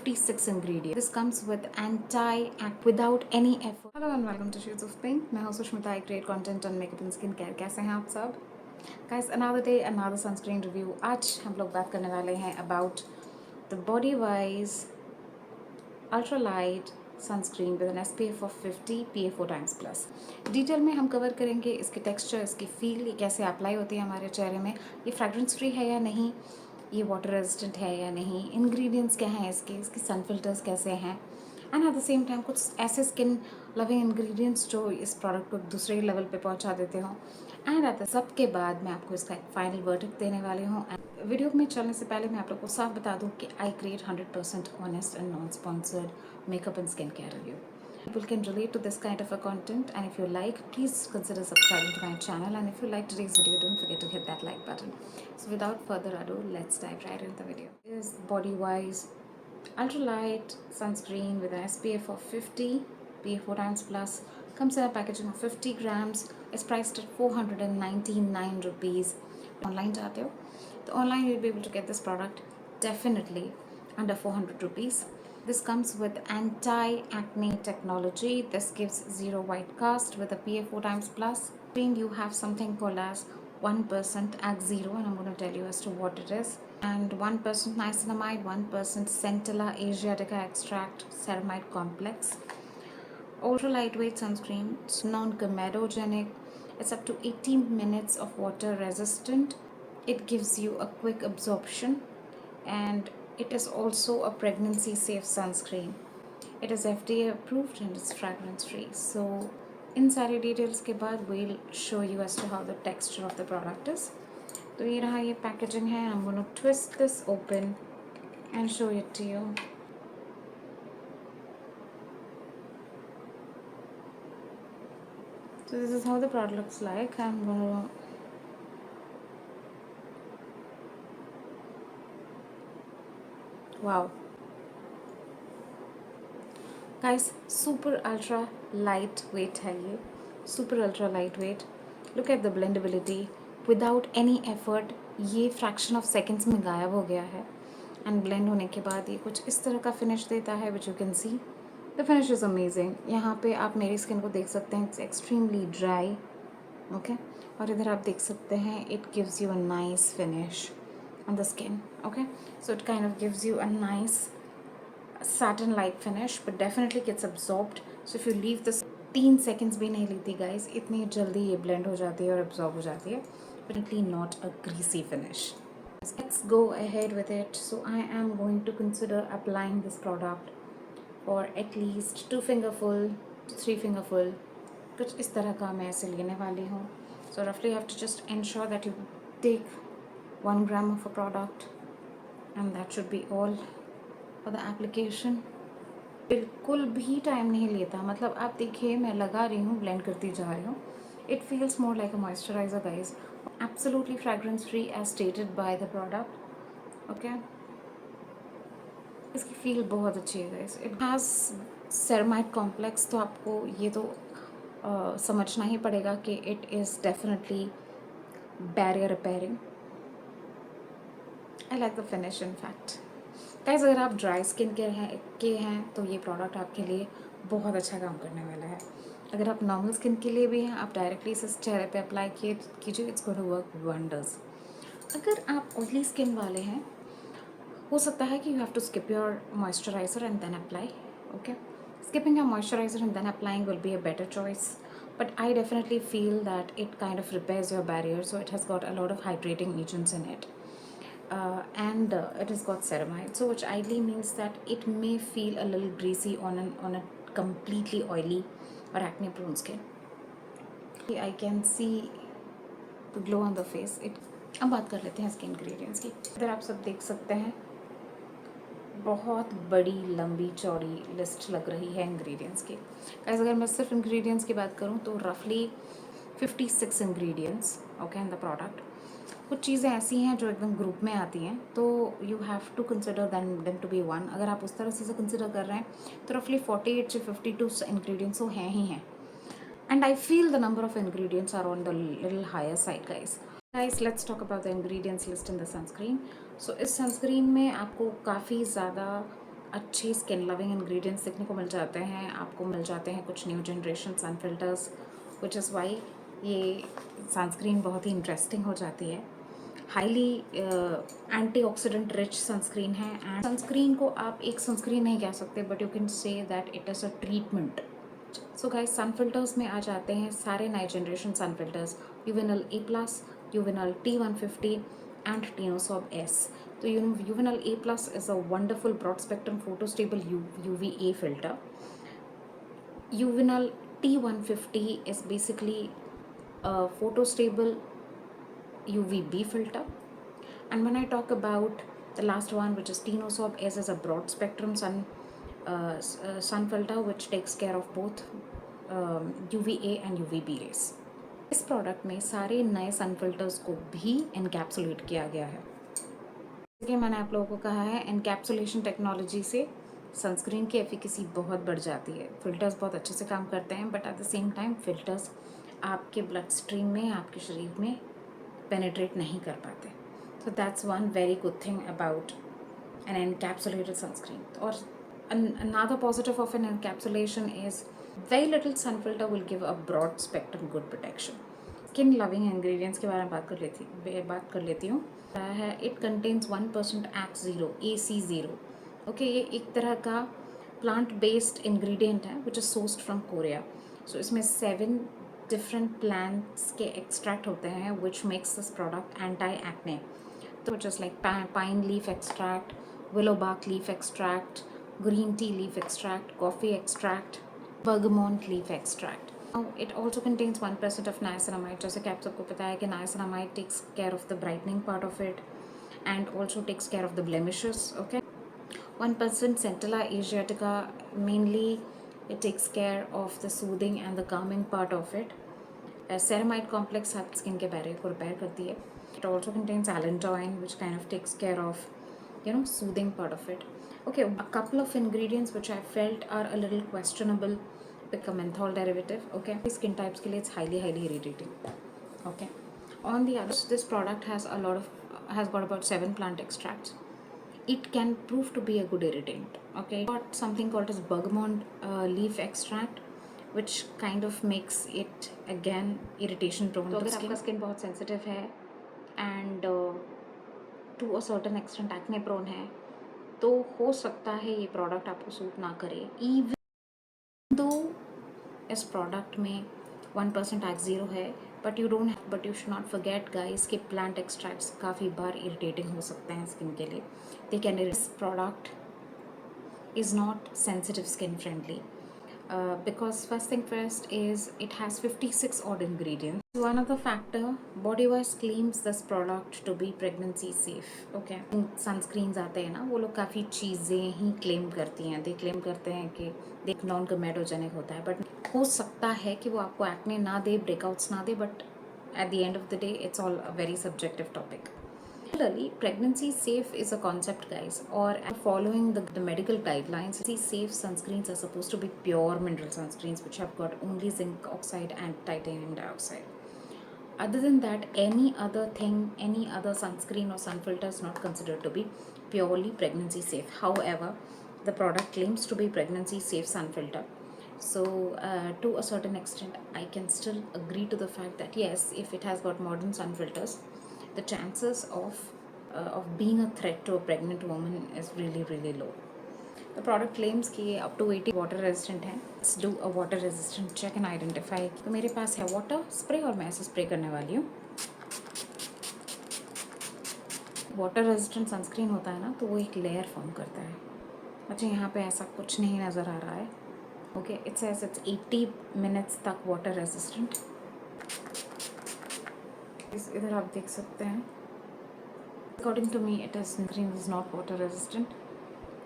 56 ingredients. This comes with anti-acne without any effort. Hello and welcome to Shades of Pink. मैं हूँ Sushmita. I create content on makeup and skincare. कैसे हैं आप सब? Guys, another day, another sunscreen review. आज हम लोग बात करने वाले हैं about the Body Wise ultralight sunscreen with an SPF of 50 PA 4 times plus. Detail में हम कवर करेंगे इसकी टेक्सचर, इसकी फील, ये कैसे अप्लाई होती है हमारे चेहरे में, ये फ्रेगरेंस फ्री है या नहीं, ये वाटर रेजिस्टेंट है या नहीं, इंग्रेडिएंट्स क्या हैं इसके सन फिल्टर्स कैसे हैं, and at the same time कुछ ऐसे स्किन लविंग इंग्रेडिएंट्स जो इस प्रोडक्ट को दूसरे लेवल पे पहुंचा देते हो. एंड एट सब के बाद मैं आपको इसका एक फाइनल वर्डिक्ट देने वाली हूँ. वीडियो में चलने से पहले मैं आप लोग को साफ बता दूँ कि I create 100% honest and non sponsored makeup and skincare review. People can relate to this kind of a content, and if you like, please consider subscribing to my channel, and if you like today's video, don't forget to hit that like button. So without further ado, let's dive right into the video. This is Body Wise ultralight sunscreen with an SPF of 50 PA 4 times plus. Comes in a packaging of 50 grams. It's priced at 499 rupees. Online जाते हो तो online you'll be able to get this product definitely under 400 rupees. This comes with anti-acne technology. This gives zero white cast with a PA 4 times plus. Then you have something called as 1% Ag0, and I'm going to tell you as to what it is. And 1% niacinamide, 1% Centella asiatica extract ceramide complex. Ultra lightweight sunscreen. It's non-comedogenic. It's up to 18 minutes of water resistant. It gives you a quick absorption, and it is also a pregnancy safe sunscreen. It is FDA approved and it's fragrance free. So इन सारी details के बाद we'll show you as to how the texture of the product is. तो ये रहा, ये packaging है. I'm going to twist this open and show it to you. So this is how the product looks like. I'm going to wow guys, super ultra lightweight है ये, super ultra lightweight. Look at the blendability without any effort. ये fraction of seconds में गायब हो गया है, and blend होने के बाद ये कुछ इस तरह का finish देता है, which you can see. The finish is amazing. यहाँ पे आप मेरी skin को देख सकते हैं, it's extremely dry, okay? और इधर आप देख सकते हैं, it gives you a nice finish on the skin, okay? So it kind of gives you a nice satin like finish, but definitely gets absorbed. So if you leave this 3 seconds भी नहीं लेती guys, इतनी जल्दी ये blend हो जाती है और absorb हो जाती है. Definitely not a greasy finish. Let's go ahead with it. So I am going to consider applying this product for at least 2 fingerful to 3 fingerful. कुछ इस तरह का मैं ऐसे लेने वाली हूँ. So roughly you have to just ensure that you take 1 gram of a product, and that should be all for the application. बिल्कुल भी टाइम नहीं लेता. मतलब आप देखिए, मैं लगा रही हूँ, ब्लेंड करती जा रही हूँ. It feels more like a moisturizer guys. Absolutely fragrance free as stated by the product. Okay. इसकी फील बहुत अच्छी है guys. It has ceramide complex, तो आपको ये तो समझना ही पड़ेगा कि it is definitely barrier repairing. I like the finish in fact guys. अगर आप ड्राई स्किन के हैं तो ये प्रोडक्ट आपके लिए बहुत अच्छा काम करने वाला है. अगर आप नॉर्मल स्किन के लिए भी हैं, आप डायरेक्टली इसे चेहरे पे अप्लाई कीजिए. It's going to work wonders. अगर आप ऑयली स्किन वाले हैं, हो सकता है कि you have to skip your moisturizer and then apply. Okay, skipping your moisturizer and then applying will be a better choice, but I definitely feel that it kind of repairs your barrier. So it has got a lot of hydrating agents in it, and it has got ceramide, so which ideally means that it may feel a little greasy on a completely oily or acne prone skin. I can see the glow on the face. अब बात कर लेते हैं इसके ingredients की. इधर आप सब देख सकते हैं, बहुत बड़ी लंबी चौड़ी लिस्ट लग रही है इंग्रेडिएंट्स की. गाइस, अगर मैं सिर्फ इंग्रेडिएंट्स की बात करूं तो रफली 56 ingredients okay in the product. कुछ चीज़ें ऐसी हैं जो एकदम ग्रुप में आती हैं, तो you have to consider them to be one. अगर आप उस तरह से कंसिडर कर रहे हैं तो रफली 48 से 52 इंग्रेडिएंट्स तो हैं ही हैं. And I feel the number of ingredients are on the little higher side guys. Guys, let's talk about the ingredients list in the sunscreen. So इस sunscreen में आपको काफ़ी ज़्यादा अच्छे स्किन लविंग इंग्रेडिएंट्स देखने को मिल जाते हैं, आपको मिल जाते हैं कुछ new generation sun filters, which is why ये सनस्क्रीन बहुत ही इंटरेस्टिंग हो जाती है। हाईली एंटीऑक्सीडेंट रिच सनस्क्रीन है, एंड सनस्क्रीन को आप एक सनस्क्रीन नहीं कह सकते, but you can say that it is a treatment. So guys, sun filters में आ जाते हैं सारे नए generation sun filters, Uvinul A plus, Uvinul T150 and Tinosorb S. तो Uvinul A plus is a wonderful broad spectrum photo stable UVA filter. Juvenile T150 is basically a photostable UVB filter. And when I talk about the last one, which is Tinosorb S, is a broad spectrum sun filter which takes care of both UVA and UVB rays. इस product में सारे नए सन filters को भी encapsulate किया गया है। जैसे मैंने आप लोगों को कहा है, इनकैप्सुलेशन टेक्नोलॉजी से सनस्क्रीन की एफिकेसी बहुत बढ़ जाती है। फिल्टर्स बहुत अच्छे से काम करते हैं, but at the same time filters आपके ब्लड स्ट्रीम में, आपके शरीर में पेनिट्रेट नहीं कर पाते। So that's one very good thing about an encapsulated sunscreen. और another positive of an encapsulation is very little sun filter will give a broad spectrum good protection. Skin loving ingredients के बारे में बात कर लेती हूँ। है it contains 1% X0 AC0। Okay, ये एक तरह का प्लांट बेस्ड इंग्रेडिएंट है which is sourced from Korea. So इसमें 7 डिफरेंट प्लांट्स के एक्सट्रैक्ट होते हैं which makes this product anti acne. तो which is like pine leaf extract, willow bark leaf extract, green tea leaf extract, coffee extract, bergamot leaf extract. Now, it also contains 1% of niacinamide. जैसे कि आप सबको पता है कि niacinamide takes care of the brightening part of it and also takes care of the blemishes. Okay, 1% Centella asiatica, mainly it takes care of the soothing and the calming part of it. Ceramide complex आपकी skin के barrier को repair करती है. It also contains allantoin, which kind of takes care of soothing part of it. Okay, a couple of ingredients which I felt are a little questionable, pick a menthol derivative. Okay, skin types के लिए it's highly irritating. Okay, on the other, this product has got about 7 plant extracts. It can prove to be a good irritant. Okay, got something called as bergamot leaf extract, which kind of makes it again irritation prone to skin. आपका skin बहुत sensitive है and to a certain extent acne prone है, तो हो सकता है ये product आपको सूट ना करे। इवन दो इस प्रोडक्ट में 1% X0 है, but you should not forget guys कि प्लांट एक्सट्रैक्ट्स काफ़ी बार इरिटेटिंग हो सकते हैं स्किन के लिए। They can this product is not sensitive skin friendly. Because first thing first is it has 56 odd ingredients. One other factor, Bodywash claims this product to be pregnancy safe. Okay, sunscreens आते हैं ना, वो लोग काफ़ी चीज़ें ही claim करती हैं. They claim करते हैं कि देख नॉन कमेडोजेनिक होता है, बट हो सकता है कि वो आपको एक्ने ना दे, ब्रेकआउट्स ना दे, but at the end of the day it's all a very subjective topic. Similarly, pregnancy safe is a concept, guys, or following the medical guidelines, safe sunscreens are supposed to be pure mineral sunscreens which have got only zinc oxide and titanium dioxide. Other than that, any other sunscreen or sun filter is not considered to be purely pregnancy safe. However, the product claims to be pregnancy safe sun filter. So to a certain extent, I can still agree to the fact that yes, if it has got modern sun filters, the chances of being a threat to a pregnant woman is really low. The product claims कि ये up to 80 water resistant है. Let's do a water resistant check and identify. तो मेरे पास है water spray और मैं ऐसे spray करने वाली हूँ. वाटर रेजिस्टेंट सनस्क्रीन होता है ना, तो वो एक लेयर फॉर्म करता है. अच्छा, यहाँ पे ऐसा कुछ नहीं नज़र आ रहा है. Okay, it says it's 80 minutes तक वाटर रेजिस्टेंट. इधर आप देख सकते हैं. According to me it is not water resistant.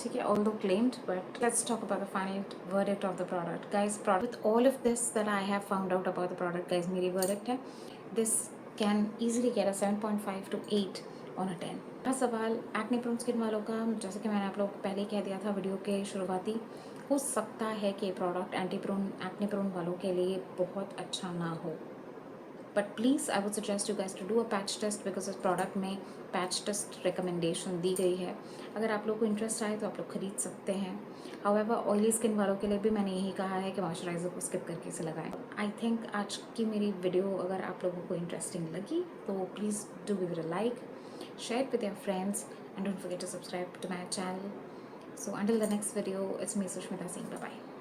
ठीक है, although claimed, but let's talk about the final verdict of the product, guys. With all of this that I have found out about the product, guys, मेरी verdict है this can easily get a 7.5 to 8 on a 10. मेरा सवाल acne prone skin वालों का, जैसे कि मैंने आप लोगों को पहले ही कह दिया था वीडियो के शुरुआती, हो सकता है कि प्रोडक्ट एक्ने प्रोन वालों के लिए बहुत अच्छा ना हो. But please I would suggest you guys to do a patch test, because इस प्रोडक्ट में पैच टेस्ट रिकमेंडेशन दी गई है। अगर आप लोग को इंटरेस्ट आए तो आप लोग खरीद सकते हैं। हाउएवर ऑयली स्किन वालों के लिए भी मैंने यही कहा है कि मॉइस्चराइज़र को स्किप करके इसे लगाएं। आई थिंक आज की मेरी वीडियो अगर आप लोगों को इंटरेस्टिंग लगी तो please do give it a like, share it with your friends, and don't forget to subscribe to my channel. So until the next video, it's me Sushmita saying bye bye.